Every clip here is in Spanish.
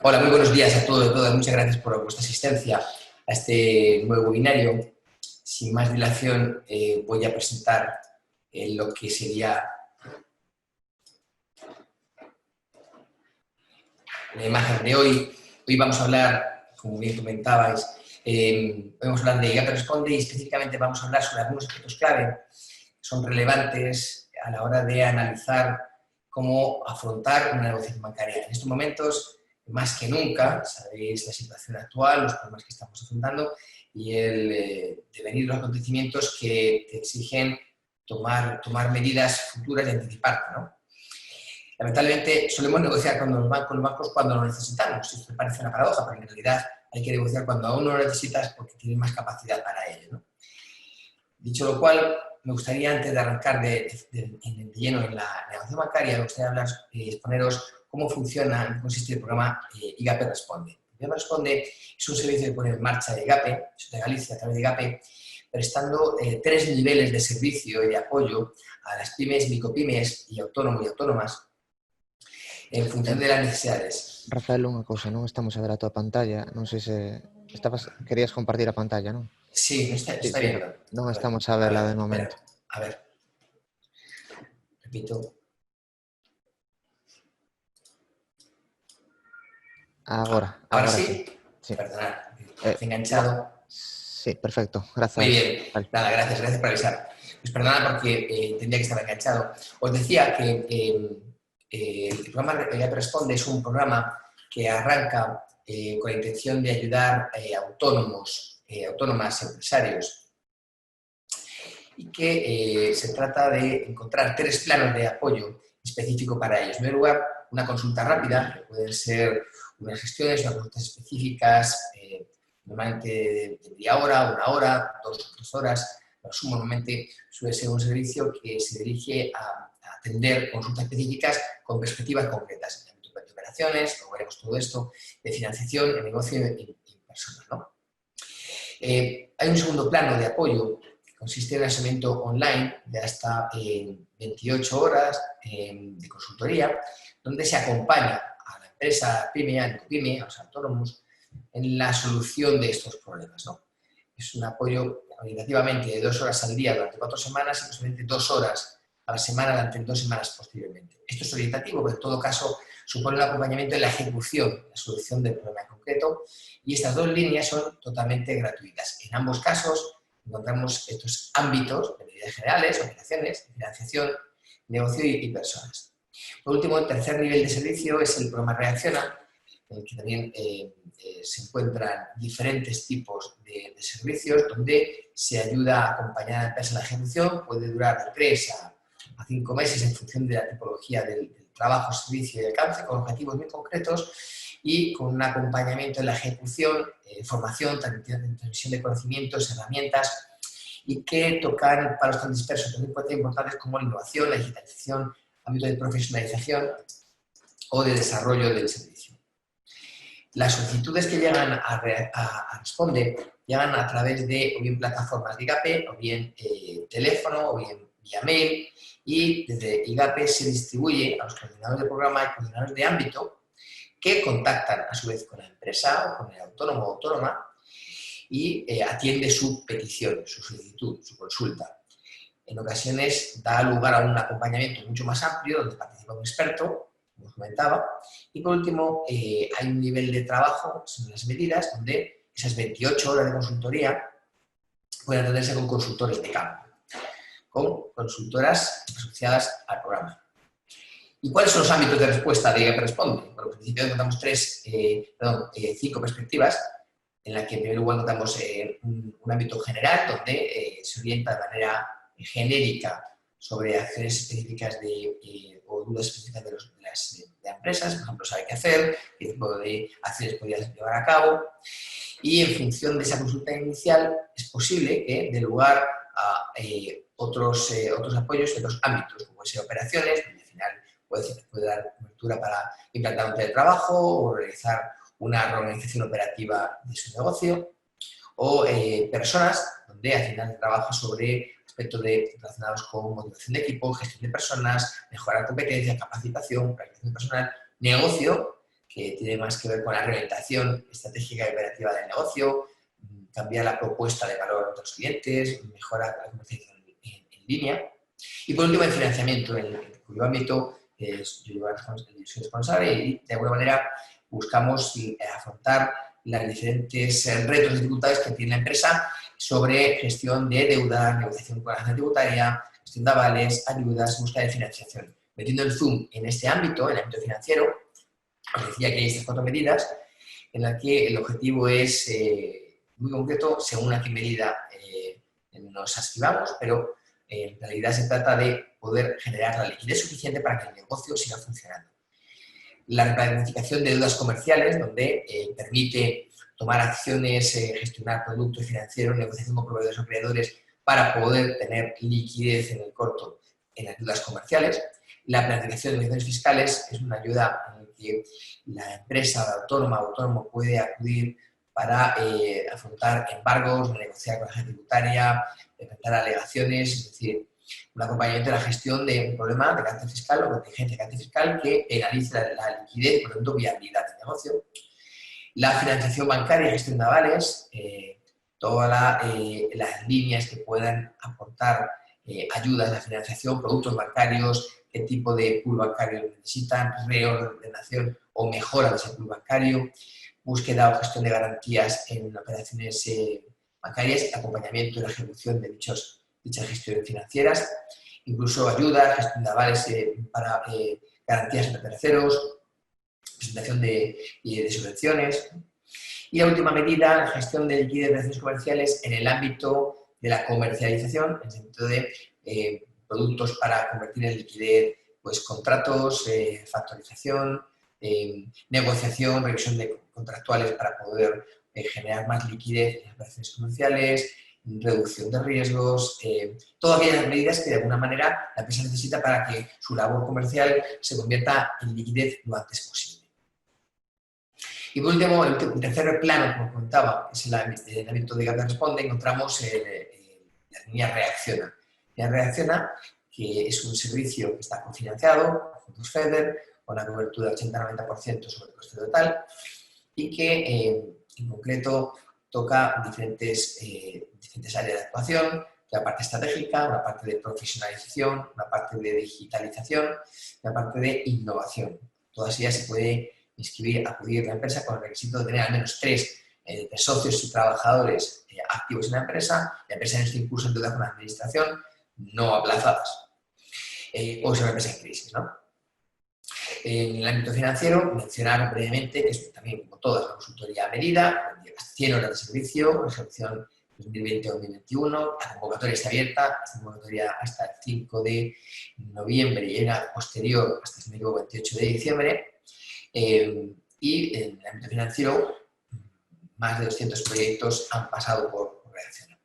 Hola, muy buenos días a todos y a todas. Muchas gracias por vuestra asistencia a este nuevo webinario. Sin más dilación, voy a presentar lo que sería la imagen de hoy. Hoy vamos a hablar, como bien comentabais, vamos a hablar de IGAPE Responde y específicamente vamos a hablar sobre algunos aspectos clave que son relevantes a la hora de analizar cómo afrontar una negociación bancaria. En estos momentos, más que nunca, sabéis la situación actual, los problemas que estamos afrontando y el devenir de los acontecimientos que te exigen tomar medidas futuras y anticiparte, ¿no? Lamentablemente solemos negociar con los bancos cuando lo necesitamos. Esto me parece una paradoja, porque en realidad hay que negociar cuando aún no lo necesitas porque tienes más capacidad para ello, ¿no? Dicho lo cual, me gustaría, antes de arrancar de lleno en la negociación bancaria, me gustaría exponeros cómo funciona, en qué consiste el programa IGAPE Responde. IGAPE Responde es un servicio que pone en marcha IGAPE, de Galicia, a través de IGAPE, prestando 3 niveles de servicio y de apoyo a las pymes, micropymes y autónomos y autónomas en función de las necesidades. Rafael, unha cousa, non estamos a ver a tua pantalla, non sei se querías compartir a pantalla, non? Sí, está Sí, viendo. non A ver, estamos a verla de espera, momento. a ver. Repito. Ahora sí. Sí. Perdonad, enganchado. Sí, perfecto, Muy grazas. bien, nada, gracias por avisar. Pues perdonad porque tendría que estar enganchado. Os decía que el programa IGAPE Responde es un programa que arranca con la intención de ayudar a autónomos, autónomas, empresarios, y que se trata de encontrar 3 planos de apoyo específico para ellos. En primer lugar, una consulta rápida, que pueden ser unas gestiones, unas consultas específicas, normalmente de media hora, 1 hora, 2 o 3 horas. Normalmente suele ser un servicio que se dirige a atender consultas específicas con perspectivas concretas, en el ámbito de operaciones, como veremos todo esto, de financiación, de negocio y personas, ¿no? Hay un segundo plano de apoyo que consiste en un asesoramiento online de hasta 28 horas de consultoría, donde se acompaña a la empresa pyme, a los autónomos, en la solución de estos problemas, ¿no? Es un apoyo orientativamente de 2 horas al día durante 4 semanas y posiblemente 2 horas a la semana durante 2 semanas posteriormente. Esto es orientativo, pero en todo caso supone un acompañamiento en la ejecución, la solución del problema en concreto, y estas 2 líneas son totalmente gratuitas. En ambos casos encontramos estos ámbitos de medidas generales, operaciones, financiación, negocio y personas. Por último, el tercer nivel de servicio es el programa Reacciona, en el que también se encuentran diferentes tipos de servicios donde se ayuda a acompañar a la empresa en la ejecución. Puede durar de 3 a 5 meses en función de la tipología del trabajo, servicio y alcance, con objetivos muy concretos y con un acompañamiento en la ejecución, formación, transmisión de conocimientos, herramientas, y que tocan palos tan dispersos, tan importantes como la innovación, la digitalización, ámbito de profesionalización o de desarrollo del servicio. Las solicitudes que llegan a Responde llegan a través de o bien plataformas de IGAPE, o bien teléfono, o bien vía mail, y desde IGAPE se distribuye a los coordinadores de programa y coordinadores de ámbito que contactan a su vez con la empresa o con el autónomo o autónoma y atiende su petición, su solicitud, su consulta. En ocasiones da lugar a un acompañamiento mucho más amplio donde participa un experto, como os comentaba, y por último hay un nivel de trabajo, son las medidas, donde esas 28 horas de consultoría pueden atenderse con consultores de campo, con consultoras asociadas al programa. ¿Y cuáles son los ámbitos de respuesta de IGAPE Responde? Bueno, en principio encontramos 5 perspectivas, en la que en primer lugar encontramos un ámbito general donde se orienta de manera genérica sobre acciones específicas o dudas específicas de las empresas, por ejemplo, saber qué hacer, qué tipo de acciones podrías llevar a cabo, y en función de esa consulta inicial es posible que dé lugar a otros apoyos en otros ámbitos, como pueden ser operaciones, donde al final puede dar cobertura para implantar un teletrabajo o realizar una reorganización operativa de su negocio, o personas, donde al final trabaja sobre aspectos relacionados con motivación de equipo, gestión de personas, mejorar competencias, capacitación, planificación personal, negocio, que tiene más que ver con la reorientación estratégica y operativa del negocio, cambiar la propuesta de valor a otros clientes, mejorar la comercialización en línea. Y por último, el financiamiento, en cuyo ámbito yo soy responsable y de alguna manera buscamos afrontar los diferentes retos y dificultades que tiene la empresa sobre gestión de deuda, negociación con la agencia tributaria, gestión de avales, ayudas, búsqueda de financiación. Metiendo el zoom en este ámbito, en el ámbito financiero, os decía que hay estas 4 medidas en las que el objetivo es muy concreto según a qué medida nos ascribamos, pero en realidad se trata de poder generar la liquidez suficiente para que el negocio siga funcionando. La replanificación de deudas comerciales, donde permite tomar acciones, gestionar productos financieros, negociación con proveedores o creadores para poder tener liquidez en el corto en las deudas comerciales. La planificación de decisiones fiscales es una ayuda en la que la empresa autónoma o autónomo puede acudir para afrontar embargos, renegociar con la agencia tributaria, presentar alegaciones, es decir, un acompañamiento de la gestión de un problema de carácter fiscal o contingencia de carácter fiscal que penalice la liquidez y, por lo tanto, viabilidad del negocio. La financiación bancaria y gestión de avales, todas las líneas que puedan aportar ayudas a la financiación, productos bancarios, qué tipo de pool bancario necesitan, reordenación o mejora de ese pool bancario, búsqueda o gestión de garantías en operaciones bancarias, acompañamiento y la ejecución de dichas gestiones financieras, incluso ayuda, gestión de avales para garantías entre terceros, presentación de subvenciones. Y la última medida, la gestión de liquidez de relaciones comerciales en el ámbito de la comercialización, en el sentido de productos para convertir en liquidez, pues contratos, factorización, negociación, revisión de contractuales para poder generar más liquidez en las operaciones comerciales, reducción de riesgos, todas aquellas medidas que de alguna manera la empresa necesita para que su labor comercial se convierta en liquidez lo antes posible. Y por último, el tercer plano, como comentaba, es el ámbito de Gap Responde, encontramos la línea Reacciona. La línea Reacciona, que es un servicio que está cofinanciado por fondos FEDER, con una cobertura del 80-90% sobre el coste total y que en concreto toca diferentes áreas de actuación, la parte estratégica, una parte de profesionalización, una parte de digitalización, una parte de innovación. Todas ellas se puede acudir a la empresa con el requisito de tener al menos 3 socios y trabajadores activos en la empresa en este incurso en deuda con la administración, no aplazadas, o sea, una empresa en crisis, ¿no? En el ámbito financiero, mencionar brevemente que es también, como todas, la consultoría a medida, 100 horas de servicio, ejecución 2020-2021, la convocatoria está abierta, esta convocatoria hasta el 5 de noviembre y era posterior hasta el 28 de diciembre. Y en el ámbito financiero, más de 200 proyectos han pasado por Reacciona.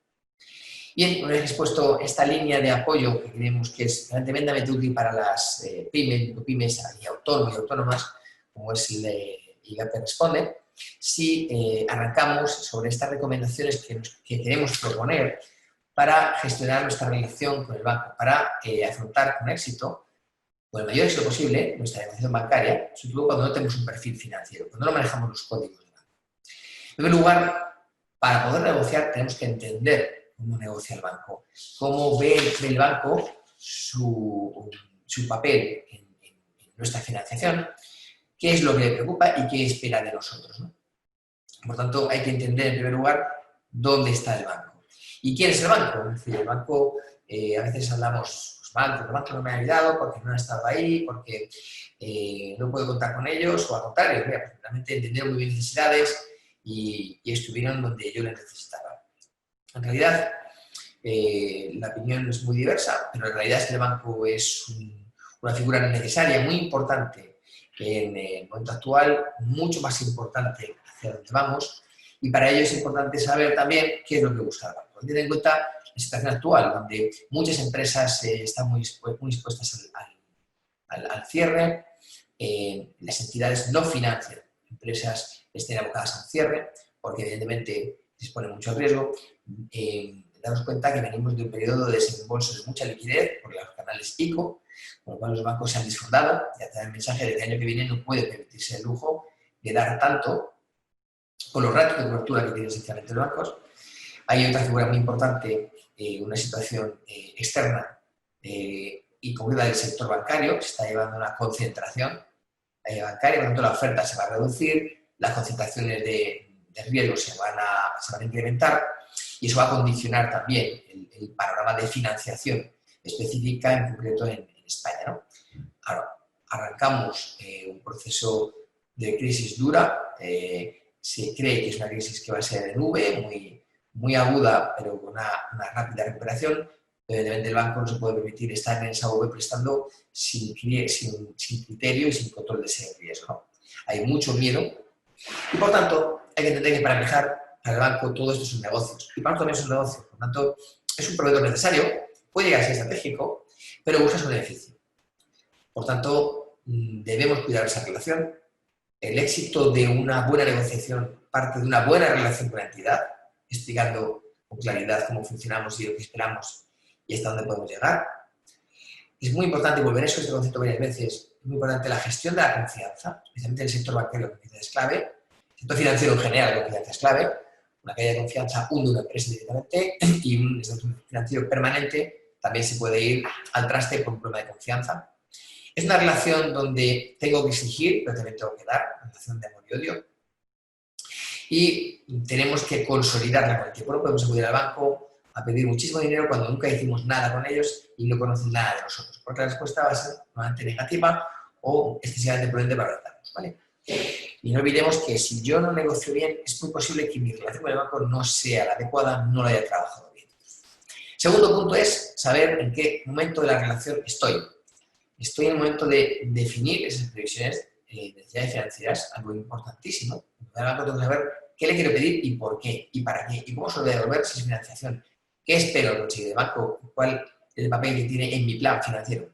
Bien, una vez expuesto esta línea de apoyo que creemos que es tremendamente útil para las pymes y autónomos y autónomas, como es el IGAP Responde, si arrancamos sobre estas recomendaciones que queremos proponer para gestionar nuestra relación con el banco, para afrontar con éxito, con el mayor éxito posible, nuestra negociación bancaria, sobre todo cuando no tenemos un perfil financiero, cuando no manejamos los códigos del banco. En primer lugar, para poder negociar tenemos que entender cómo negocia el banco, cómo ve el banco su papel en nuestra financiación, qué es lo que le preocupa y qué espera de nosotros, ¿no? Por tanto, hay que entender en primer lugar dónde está el banco. ¿Y quién es el banco? Es decir, el banco, a veces hablamos, los bancos no me han ayudado porque no han estado ahí, porque no puedo contar con ellos, o al contrario, realmente entendieron muy bien necesidades y estuvieron donde yo les necesitaba. En realidad, la opinión es muy diversa, pero la realidad es que el banco es una figura necesaria, muy importante en el momento actual, mucho más importante hacia dónde vamos, y para ello es importante saber también qué es lo que busca el banco. Tener en cuenta la situación actual, donde muchas empresas están muy expuestas al cierre, las entidades no financian empresas estén abocadas al cierre, porque evidentemente dispone mucho riesgo. Daros cuenta que venimos de un periodo de desembolso de mucha liquidez por los canales ICO, con lo cual los bancos se han disfrutado y hasta el mensaje de que el año que viene no puede permitirse el lujo de dar tanto, por los ratios de cobertura que tienen esencialmente los bancos. Hay otra figura muy importante, una situación externa y concreta del sector bancario, que se está llevando a una concentración bancaria, por lo tanto la oferta se va a reducir, las concentraciones de riesgo se van a incrementar y eso va a condicionar también el panorama de financiación específica, en concreto en España, ¿no? Ahora, arrancamos un proceso de crisis dura, se cree que es una crisis que va a ser en V, muy aguda, pero con una rápida recuperación. Evidentemente el banco no se puede permitir estar en esa V prestando sin criterio y sin control de ese riesgo, ¿no? Hay mucho miedo y, por tanto, hay que entender que para el banco todo esto son negocios. Y para también es un negocio. Por tanto, es un proveedor necesario, puede llegar a ser estratégico, pero busca su beneficio. Por tanto, debemos cuidar esa relación. El éxito de una buena negociación parte de una buena relación con la entidad, explicando con claridad cómo funcionamos y lo que esperamos y hasta dónde podemos llegar. Es muy importante, volver a eso, este concepto varias veces, es muy importante la gestión de la confianza, especialmente en el sector bancario, la confianza es clave, el sector financiero en general, la confianza es clave, una caída de confianza hunde una empresa directamente y un sector financiero permanente también se puede ir al traste por un problema de confianza. Es una relación donde tengo que exigir, pero también tengo que dar, una relación de amor y odio. Y tenemos que consolidarla con el tiempo. No podemos acudir al banco a pedir muchísimo dinero cuando nunca hicimos nada con ellos y no conocen nada de nosotros, porque la respuesta va a ser normalmente negativa o excesivamente prudente para tratarnos, ¿vale? Y no olvidemos que si yo no negocio bien, es muy posible que mi relación con el banco no sea la adecuada, no la haya trabajado bien. Segundo punto es saber en qué momento de la relación estoy. Estoy en el momento de definir esas previsiones de necesidades financieras, algo importantísimo. El banco tengo que saber qué le quiero pedir y por qué, y para qué, y cómo se lo voy a devolver si es financiación. ¿Qué espero conseguir del banco? ¿Cuál es el papel que tiene en mi plan financiero?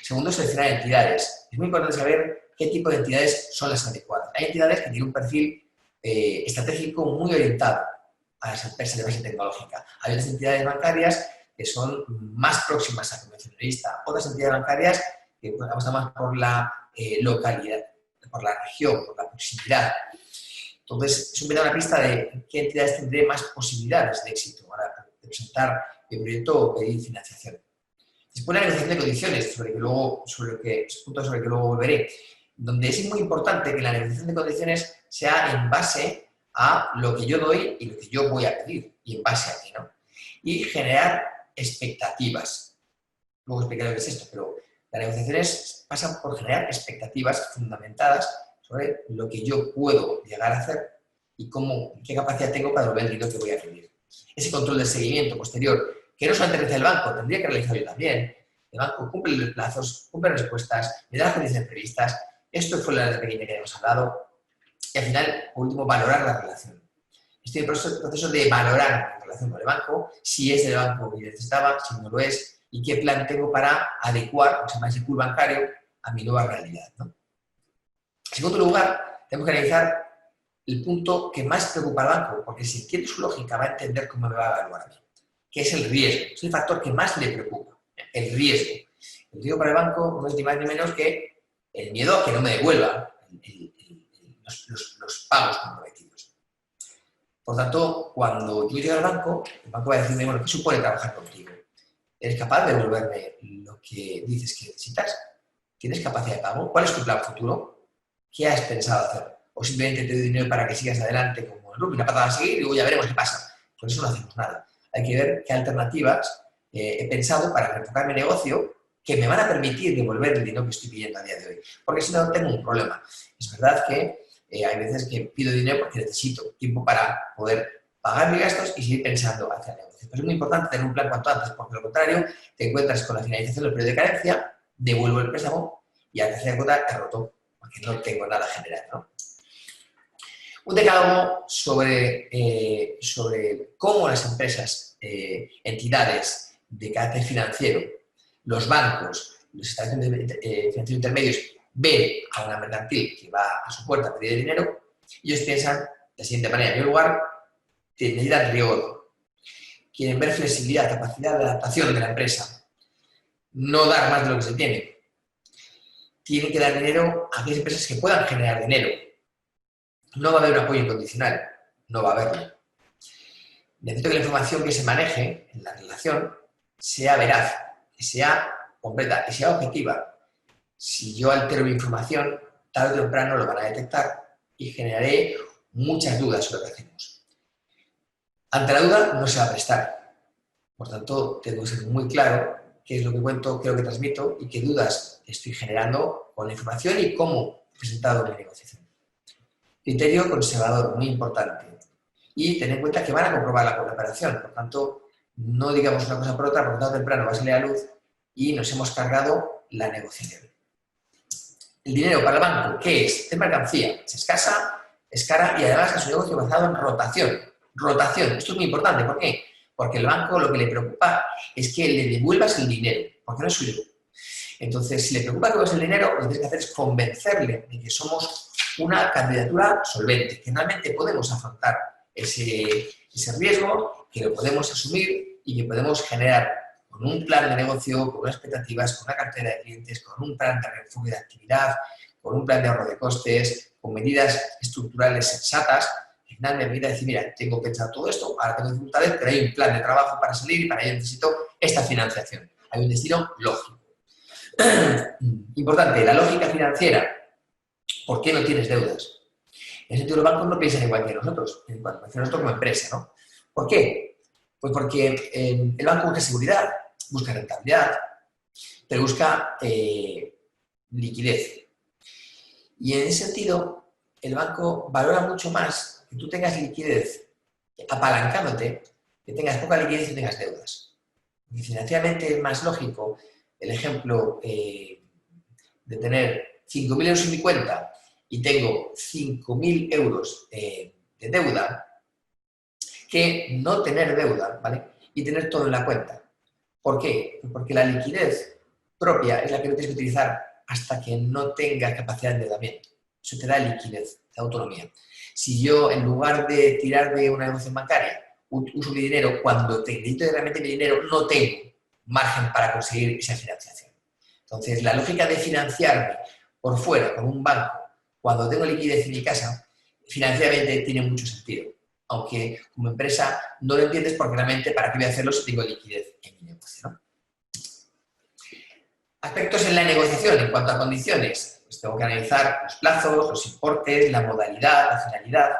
Segundo, seleccionar entidades. Es muy importante saber qué tipo de entidades son las adecuadas. Hay entidades que tienen un perfil estratégico muy orientado a las empresas de base tecnológica. Hay otras entidades bancarias que son más próximas al convencionalista. Otras entidades bancarias que apuestan más por la localidad, por la región, por la proximidad. Entonces, eso me da una pista de qué entidades tendré más posibilidades de éxito para presentar mi proyecto o pedir financiación. Después la negociación de condiciones, sobre que luego volveré, donde es muy importante que la negociación de condiciones sea en base a lo que yo doy y lo que yo voy a pedir, y en base a ti, ¿no? Y generar expectativas. Luego explicaré lo que es esto, pero las negociaciones pasan por generar expectativas fundamentadas sobre lo que yo puedo llegar a hacer y qué capacidad tengo para devolver el dinero que voy a pedir. Ese control del seguimiento posterior, que no solamente realiza el banco, tendría que realizarlo yo también. El banco cumple los plazos, cumple respuestas, me da las condiciones previstas. Esto fue la pequeña que hemos hablado. Y al final, por último, valorar la relación. Estoy en el proceso de valorar la relación con el banco, si es del banco que yo necesitaba, si no lo es, y qué plan tengo para adecuar, o sea, ese pool bancario a mi nueva realidad, ¿no? En segundo lugar, tenemos que analizar el punto que más preocupa al banco, porque si entiende su lógica va a entender cómo me va a evaluar a mí, que es el riesgo. Es el factor que más le preocupa, el riesgo. El riesgo para el banco no es ni más ni menos que el miedo a que no me devuelva los pagos comprometidos. Por tanto, cuando yo llego al banco, el banco va a decirme, bueno, ¿qué supone trabajar contigo? ¿Eres capaz de devolverme lo que dices que necesitas? ¿Tienes capacidad de pago? ¿Cuál es tu plan futuro? ¿Qué has pensado hacer? O simplemente te doy dinero para que sigas adelante como el rugby, una patada a seguir y luego ya veremos qué pasa. Por eso no hacemos nada. Hay que ver qué alternativas he pensado para reenfocar mi negocio que me van a permitir devolver el dinero que estoy pidiendo a día de hoy. Porque si no, tengo un problema. Es verdad que hay veces que pido dinero porque necesito tiempo para poder pagar mis gastos y seguir pensando hacia el negocio. Pero es muy importante tener un plan cuanto antes, porque de lo contrario te encuentras con la finalización del periodo de carencia, devuelvo el préstamo y a la tercera cuota he roto, porque no tengo nada general, ¿no? Un decálogo sobre cómo las empresas, entidades de carácter financiero, los bancos, los establecimientos financieros intermedios ven a una mercantil que va a su puerta a pedir dinero y ellos piensan de la siguiente manera: en primer lugar, necesitan rigor, quieren ver flexibilidad, capacidad de adaptación de la empresa, no dar más de lo que se tiene. Tienen que dar dinero a aquellas empresas que puedan generar dinero. no va a haber un apoyo incondicional, no va a haberlo. Necesito que la información que se maneje en la relación sea veraz, que sea completa, que sea objetiva. Si yo altero mi información, tarde o temprano lo van a detectar y generaré muchas dudas sobre lo que hacemos. Ante la duda no se va a prestar. Por tanto, tengo que ser muy claro qué es lo que cuento, qué es lo que transmito y qué dudas estoy generando con la información y cómo he presentado mi negociación. Criterio conservador, muy importante. Y ten en cuenta que van a comprobar la operación. Por tanto, no digamos una cosa por otra, porque tarde o temprano va a salir a la luz y nos hemos cargado la negociación. El dinero para el banco, ¿qué es? Es mercancía, es escasa, es cara y además es un negocio basado en rotación. Rotación, esto es muy importante, ¿por qué? Porque el banco lo que le preocupa es que le devuelvas el dinero, porque no es suyo. Entonces, si le preocupa que devuelvas el dinero, lo que tienes que hacer es convencerle de que somos una candidatura solvente, que realmente podemos afrontar ese riesgo, que lo podemos asumir y que podemos generar con un plan de negocio, con unas expectativas, con una cartera de clientes, con un plan de reenfoque de actividad, con un plan de ahorro de costes, con medidas estructurales sensatas. Al final me permite decir, mira, tengo pensado todo esto, ahora tengo dificultades, pero hay un plan de trabajo para salir y para ello necesito esta financiación. Hay un destino lógico. Importante, la lógica financiera. ¿Por qué no tienes deudas? En ese sentido, los bancos no piensan igual que nosotros, nosotros como empresa, ¿no? ¿Por qué? Pues porque el banco busca seguridad, busca rentabilidad, pero busca liquidez. Y en ese sentido, el banco valora mucho más que tú tengas liquidez apalancándote, que tengas poca liquidez y tengas deudas. Y financieramente es más lógico el ejemplo de tener 5.000 euros en mi cuenta y tengo 5.000 euros de deuda, que no tener deuda, ¿vale? Y tener todo en la cuenta. ¿Por qué? Porque la liquidez propia es la que no tienes que utilizar hasta que no tengas capacidad de endeudamiento. Eso te da liquidez, te da autonomía. Si yo, en lugar de tirar de una negociación bancaria, uso mi dinero cuando necesito realmente mi dinero, no tengo margen para conseguir esa financiación. Entonces, la lógica de financiarme por fuera con un banco cuando tengo liquidez en mi casa, financieramente tiene mucho sentido. Aunque como empresa no lo entiendes porque realmente para qué voy a hacerlo si tengo liquidez en mi negocio, ¿no? Aspectos en la negociación en cuanto a condiciones. Pues tengo que analizar los plazos, los importes, la modalidad, la finalidad.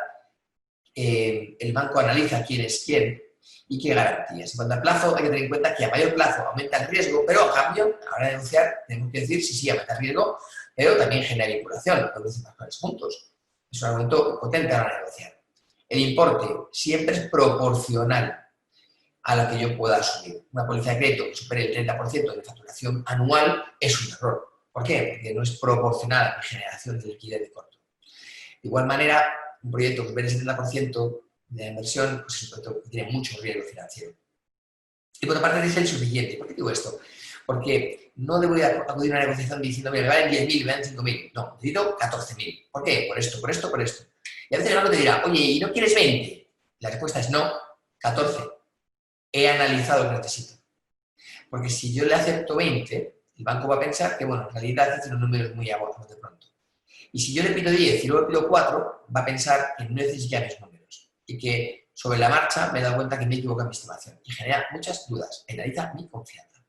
El banco analiza quién es quién y qué garantías. En cuanto al plazo, hay que tener en cuenta que a mayor plazo aumenta el riesgo, pero a cambio, a la hora de negociar, tenemos que decir sí, aumenta el riesgo, pero también genera vinculación, producen factores juntos. Es un argumento potente a la hora de negociar. El importe siempre es proporcional a lo que yo pueda asumir. Una póliza de crédito que supere el 30% de facturación anual es un error. ¿Por qué? Porque no es proporcional a mi generación de liquidez de corto. De igual manera, un proyecto que supere el 70% de la inversión pues es un proyecto que tiene mucho riesgo financiero. Y por otra parte, es el suficiente. ¿Por qué digo esto? Porque no debo acudir a una negociación diciendo, mira, me valen 10.000, me valen 5.000. No, necesito 14.000. ¿Por qué? Por esto, por esto, por esto. Y a veces el banco te dirá, oye, ¿y no quieres 20? La respuesta es no, 14. He analizado lo que necesito. Porque si yo le acepto 20, el banco va a pensar que, bueno, en realidad tiene unos números muy abajo de pronto. Y si yo le pido 10 y luego le pido 4, va a pensar que no necesita mis números. Y que sobre la marcha me he dado cuenta que me he equivocado en mi estimación. Y genera muchas dudas. Penaliza mi confianza.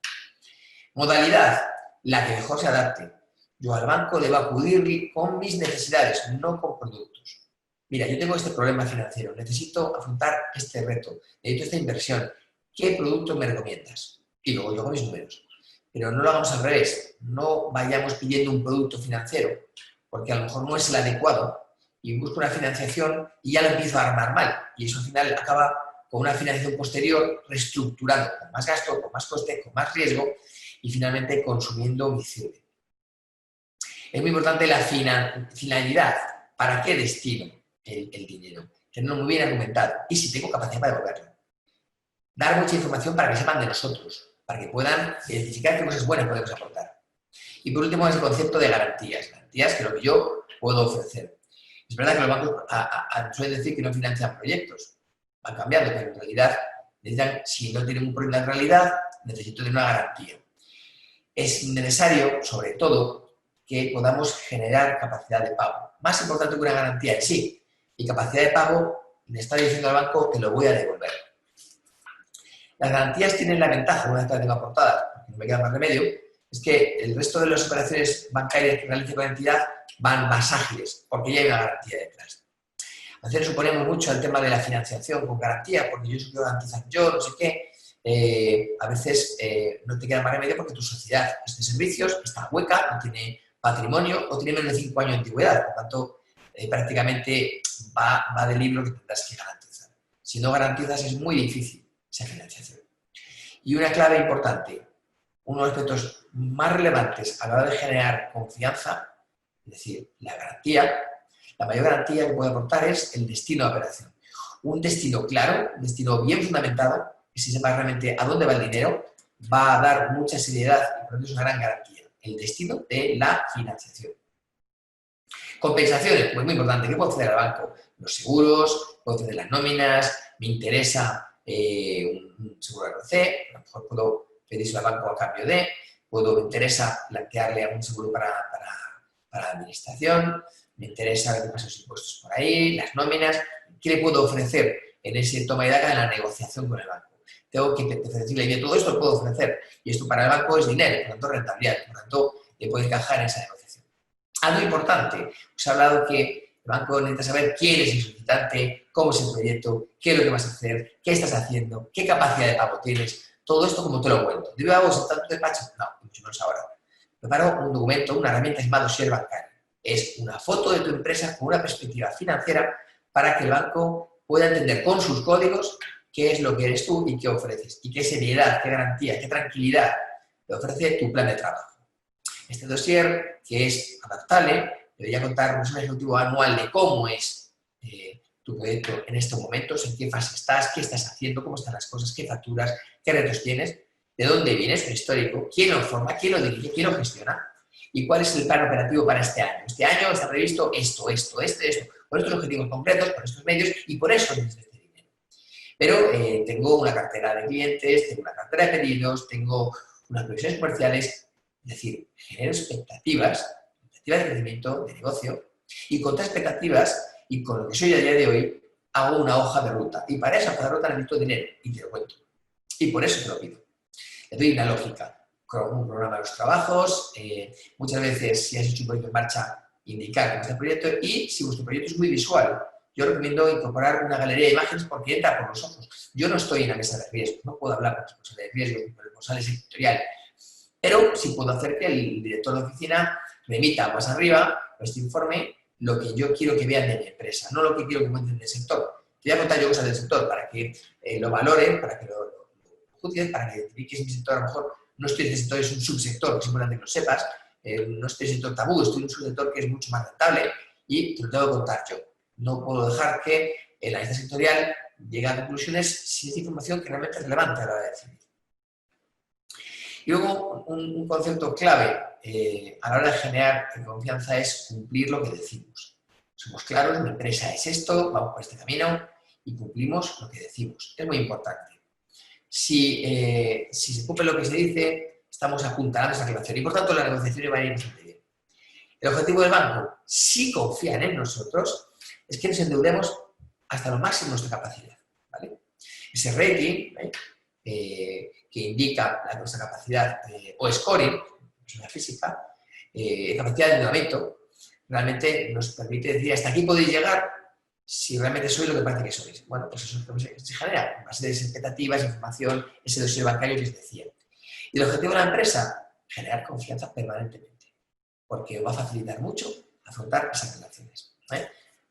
Modalidad, la que mejor se adapte. Yo al banco debo acudir con mis necesidades, no con productos. Mira, yo tengo este problema financiero, necesito afrontar este reto, necesito esta inversión. ¿Qué producto me recomiendas? Y luego yo con mis números. Pero no lo hagamos al revés. No vayamos pidiendo un producto financiero, porque a lo mejor no es el adecuado, y busco una financiación y ya lo empiezo a armar mal. Y eso al final acaba con una financiación posterior reestructurando, con más gasto, con más coste, con más riesgo, y finalmente consumiendo mi sirve. Es muy importante la finalidad. ¿Para qué destino el dinero? Tenerlo muy bien argumentado. Y si tengo capacidad para devolverlo. Dar mucha información para que sepan de nosotros, para que puedan identificar qué cosas buenas podemos aportar. Y por último, ese concepto de garantías. Garantías que lo que yo puedo ofrecer. Es verdad que los bancos suelen decir que no financian proyectos. Van cambiando, pero en realidad necesitan, si no tienen un problema en realidad, necesito de una garantía. Es necesario, sobre todo, que podamos generar capacidad de pago. Más importante que una garantía en sí, y capacidad de pago, le está diciendo al banco que lo voy a devolver. Las garantías tienen la ventaja, una vez que las tengo aportadas, porque no me queda más remedio, es que el resto de las operaciones bancarias que realice con la entidad van más ágiles, porque ya hay una garantía detrás. A veces suponemos mucho el tema de la financiación con garantía, porque yo quiero garantizar yo, no sé qué. A veces no te queda más remedio porque tu sociedad es de servicios, está hueca, no tiene patrimonio o tiene menos de 5 años de antigüedad. Por tanto, prácticamente va del libro que tendrás que garantizar. Si no garantizas es muy difícil esa financiación. Y una clave importante, uno de los aspectos más relevantes a la hora de generar confianza, es decir, la garantía, la mayor garantía que puede aportar es el destino de operación. Un destino claro, un destino bien fundamentado, que si sepa realmente a dónde va el dinero, va a dar mucha seriedad y por lo tanto es una gran garantía. El destino de la financiación. Compensaciones, pues muy importante. ¿Qué puedo hacer al banco? Los seguros, puedo hacer las nóminas, me interesa un seguro RC, a lo mejor puedo pedirse al banco a cambio de, me interesa plantearle algún seguro para la administración, me interesa ver qué pasa los impuestos por ahí, las nóminas, ¿qué le puedo ofrecer en ese toma y daca en la negociación con el banco? Tengo que decirle, yo todo esto lo puedo ofrecer y esto para el banco es dinero, por lo tanto rentabilidad, por lo tanto le puede encajar en esa negociación. Algo importante, os he hablado que el banco necesita saber quién es el solicitante, cómo es el proyecto, qué es lo que vas a hacer, qué estás haciendo, qué capacidad de pago tienes, todo esto como te lo cuento. ¿Debo hago tanto despacho? No, mucho menos ahora. Preparo un documento, una herramienta llamada dossier bancario. Es una foto de tu empresa con una perspectiva financiera para que el banco pueda entender con sus códigos qué es lo que eres tú y qué ofreces, y qué seriedad, qué garantía, qué tranquilidad te ofrece tu plan de trabajo. Este dossier, que es adaptable, debería contar un resumen ejecutivo anual de cómo es tu proyecto en estos momentos, en qué fase estás, qué estás haciendo, cómo están las cosas, qué facturas, qué retos tienes, de dónde vienes, un histórico, quién lo forma, quién lo dirige, quién lo gestiona y cuál es el plan operativo para este año. Este año está previsto esto, por estos objetivos concretos, por estos medios y por eso necesito este dinero. Pero tengo una cartera de clientes, tengo una cartera de pedidos, tengo unas previsiones comerciales, es decir, genero expectativas de crecimiento, de negocio, y con estas expectativas y con lo que soy a día de hoy, hago una hoja de ruta. Y para esa hoja de ruta necesito dinero, y te lo cuento. Y por eso te lo pido. Le doy una lógica, con un programa de los trabajos, muchas veces, si has hecho un proyecto en marcha, indicar cómo está el proyecto, y si vuestro proyecto es muy visual, yo recomiendo incorporar una galería de imágenes porque entra por los ojos. Yo no estoy en la mesa de riesgos, no puedo hablar con responsables de riesgos, con responsables sectoriales, pero sí puedo hacer que el director de oficina me emita más arriba este informe lo que yo quiero que vean de mi empresa, no lo que quiero que cuenten del sector. Te voy a contar yo cosas del sector para que lo valoren, para que lo juzgues, para que identifiques mi sector. A lo mejor no estoy en este sector, es un subsector, que es importante que lo sepas. No estoy en el sector tabú, estoy en un subsector que es mucho más rentable y te lo tengo que contar yo. No puedo dejar que el analista sectorial llegue a conclusiones sin esta información que realmente es relevante a la hora de decidir. Y luego, un concepto clave a la hora de generar confianza es cumplir lo que decimos. Somos claros, mi empresa es esto, vamos por este camino y cumplimos lo que decimos. Es muy importante. Si se cumple lo que se dice, estamos apuntalando esa relación y por tanto la negociación va a ir bastante bien. El objetivo del banco, si confían en nosotros, es que nos endeudemos hasta lo máximo de nuestra capacidad, ¿vale? Ese rating, que indica nuestra capacidad o scoring, es una física, capacidad de endeudamiento, realmente nos permite decir hasta aquí podéis llegar si realmente sois lo que parece que sois. Bueno, pues eso se genera en base de expectativas, información, ese dossier bancario que os decía. Y el objetivo de la empresa, generar confianza permanentemente, porque os va a facilitar mucho afrontar esas relaciones.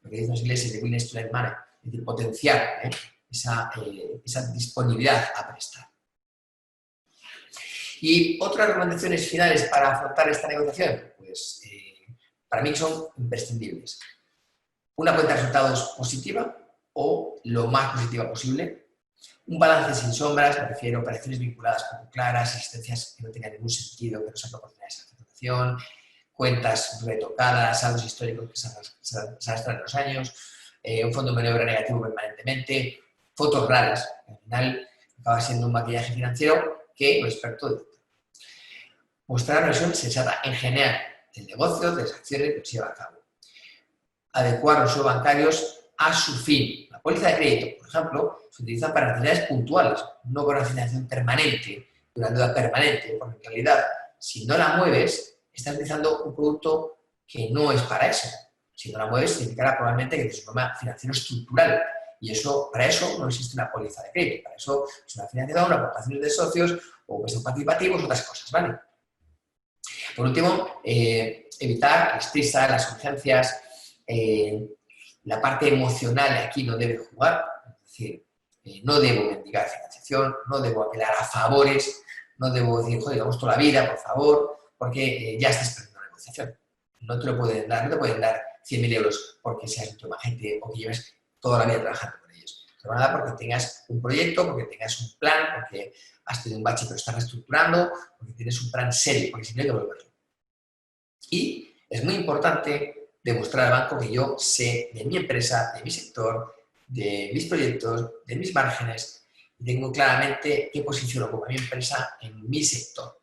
Lo que dicen los ingleses de willingness to lend money, es decir, potenciar esa disponibilidad a prestar. Y otras recomendaciones finales para afrontar esta negociación, pues para mí son imprescindibles. Una cuenta de resultados positiva o lo más positiva posible. Un balance sin sombras, me refiero a operaciones vinculadas poco claras, existencias que no tengan ningún sentido, que no sean proporcionales a la facturación, cuentas retocadas, saldos históricos que se arrastran en los años, un fondo de maniobra negativo permanentemente, fotos raras, que al final acaba siendo un maquillaje financiero que lo experto detecta. Mostrar una visión sensata en general del negocio, de las acciones que se lleva a cabo. Adecuar los bancarios a su fin. La póliza de crédito, por ejemplo, se utiliza para necesidades puntuales, no para una financiación permanente, una deuda permanente, porque en realidad, si no la mueves, estás utilizando un producto que no es para eso. Si no la mueves, significará probablemente que tienes un problema financiero estructural. Y eso, para eso no existe una póliza de crédito. Para eso es una financiación, una aportaciones de socios o préstamos participativos, otras cosas, ¿vale? Por último, evitar las prisas, las urgencias, la parte emocional aquí no debe jugar. Es decir, no debo mendigar financiación, no debo apelar a favores, no debo decir, joder, vamos toda la vida, por favor, porque ya estás perdiendo la negociación. No te lo pueden dar, no te pueden dar 100.000 euros porque seas un agente o que lleves toda la vida trabajando con ellos. Te van a dar porque tengas un proyecto, porque tengas un plan, porque has tenido un bache pero estás reestructurando, porque tienes un plan serio, porque si no hay que volverlo. Y es muy importante demostrar al banco que yo sé de mi empresa, de mi sector, de mis proyectos, de mis márgenes, y tengo claramente qué posición ocupa mi empresa en mi sector.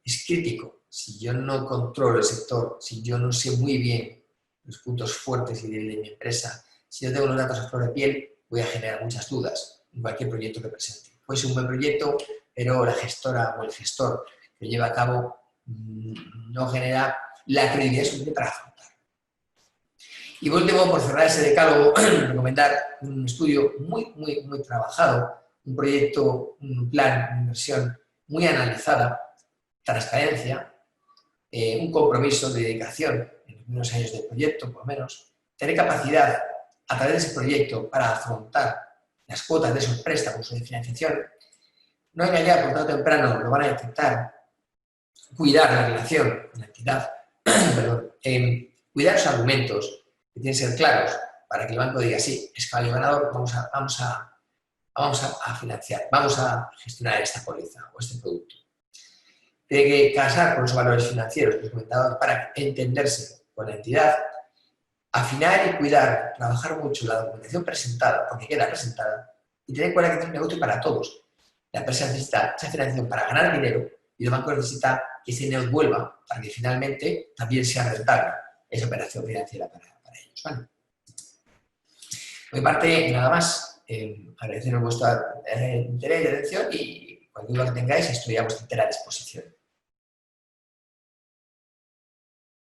Es crítico. Si yo no controlo el sector, si yo no sé muy bien los puntos fuertes y débiles de mi empresa, si no tengo los datos a flor de piel, voy a generar muchas dudas en cualquier proyecto que presente. Puede ser un buen proyecto, pero la gestora o el gestor que lo lleva a cabo no genera la credibilidad suficiente para afrontar. Y por último, por cerrar ese decálogo, recomendar un estudio muy trabajado, un proyecto, un plan, una inversión muy analizada, transparencia, un compromiso de dedicación en los primeros años del proyecto, por lo menos, tener capacidad a través de ese proyecto para afrontar las cuotas de esos préstamos o de financiación, no engañar, por tanto temprano, lo van a detectar, cuidar la relación con la entidad, perdón, cuidar los argumentos, que tienen que ser claros, para que el banco diga, sí, es caballo ganador, vamos a financiar, vamos a gestionar esta póliza o este producto. Tiene que casar con los valores financieros que he comentado para entenderse con la entidad, afinar y cuidar, trabajar mucho la documentación presentada, porque queda presentada, y tener en cuenta que es un negocio para todos. La empresa necesita esa financiación para ganar dinero y el banco necesita que ese dinero vuelva para que finalmente también sea rentable esa operación financiera para ellos. ¿Vale? Por mi parte, nada más. Agradeceros vuestro interés y atención y cualquier duda que tengáis estoy a vuestra entera disposición.